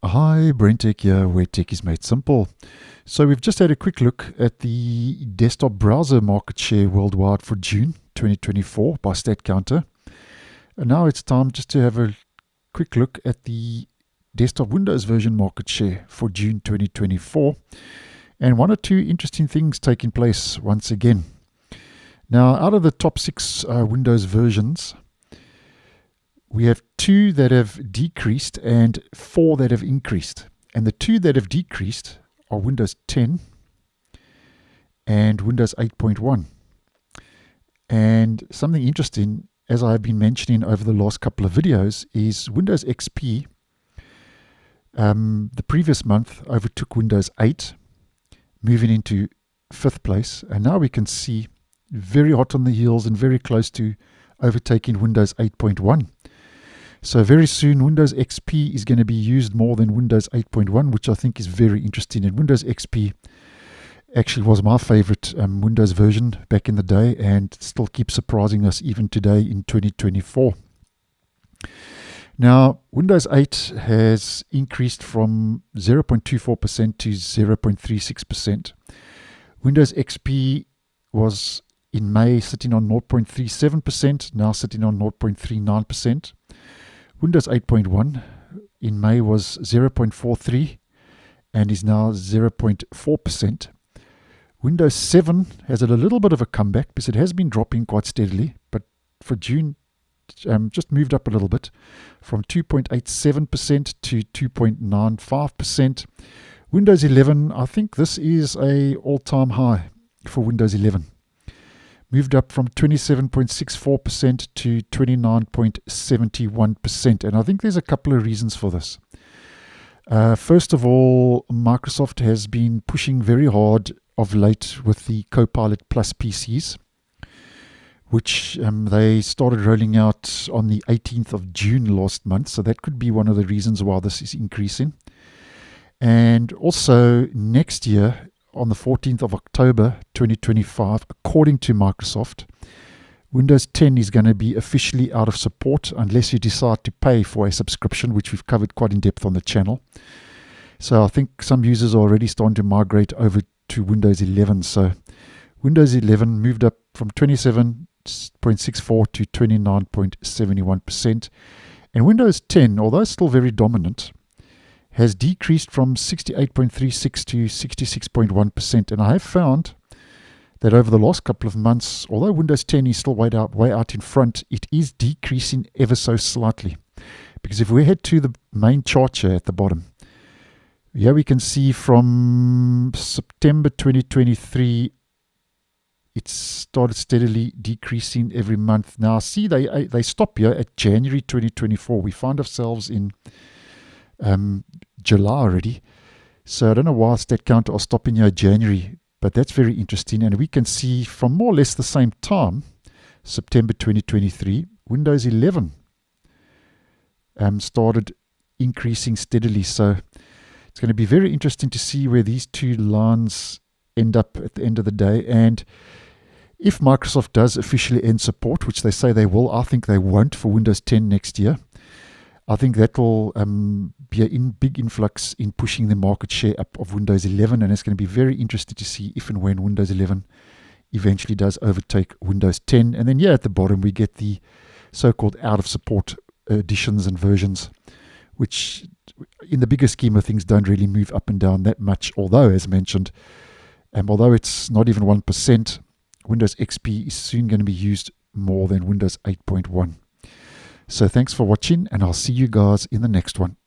Hi, BrenTech here, where tech is made simple. So we've just had a quick look at the desktop browser market share worldwide for June 2024 by Statcounter. And now it's time just to have a quick look at the desktop Windows version market share for June 2024. And one or two interesting things taking place once again. Now, out of the top six Windows versions, we have 2 that have decreased and 4 that have increased. And the 2 that have decreased are Windows 10 and Windows 8.1. And something interesting, as I've been mentioning over the last couple of videos, is Windows XP, the previous month, overtook Windows 8, moving into 5th place. And now we can see very hot on the heels and very close to overtaking Windows 8.1. So very soon Windows XP is going to be used more than Windows 8.1, which I think is very interesting. And Windows XP actually was my favorite Windows version back in the day and still keeps surprising us even today in 2024. Now, Windows 8 has increased from 0.24% to 0.36%. Windows XP was in May sitting on 0.37%, now sitting on 0.39%. Windows 8.1 in May was 0.43 and is now 0.4%. Windows 7 has had a little bit of a comeback because it has been dropping quite steadily, but for June just moved up a little bit from 2.87% to 2.95%. Windows 11, I think this is a all-time high for Windows 11. Moved up from 27.64% to 29.71%. And I think there's a couple of reasons for this. First of all, Microsoft has been pushing very hard of late with the Copilot Plus PCs, which they started rolling out on the 18th of June last month. So that could be one of the reasons why this is increasing. And also next year, on the 14th of October 2025, according to Microsoft, Windows 10 is going to be officially out of support unless you decide to pay for a subscription, which we've covered quite in depth on the channel. So I think some users are already starting to migrate over to Windows 11. So Windows 11 moved up from 27.64 to 29.71%. And Windows 10, although still very dominant, has decreased from 68.36 to 66.1%. And I have found that over the last couple of months, although Windows 10 is still way out in front, it is decreasing ever so slightly. Because if we head to the main chart here at the bottom, here we can see from September 2023, it started steadily decreasing every month. Now, see, they stop here at January 2024. We find ourselves in July already. So I don't know why Statcounter are stopping here January, but that's very interesting. And we can see from more or less the same time, September 2023, Windows 11 started increasing steadily. So it's going to be very interesting to see where these two lines end up at the end of the day. And if Microsoft does officially end support, which they say they will, I think they won't for Windows 10 next year. I think that will be a big influx in pushing the market share up of Windows 11, and it's going to be very interesting to see if and when Windows 11 eventually does overtake Windows 10. And then, at the bottom we get the so-called out-of-support editions and versions, which in the bigger scheme of things don't really move up and down that much, although, as mentioned, although it's not even 1%, Windows XP is soon going to be used more than Windows 8.1. So thanks for watching, and I'll see you guys in the next one.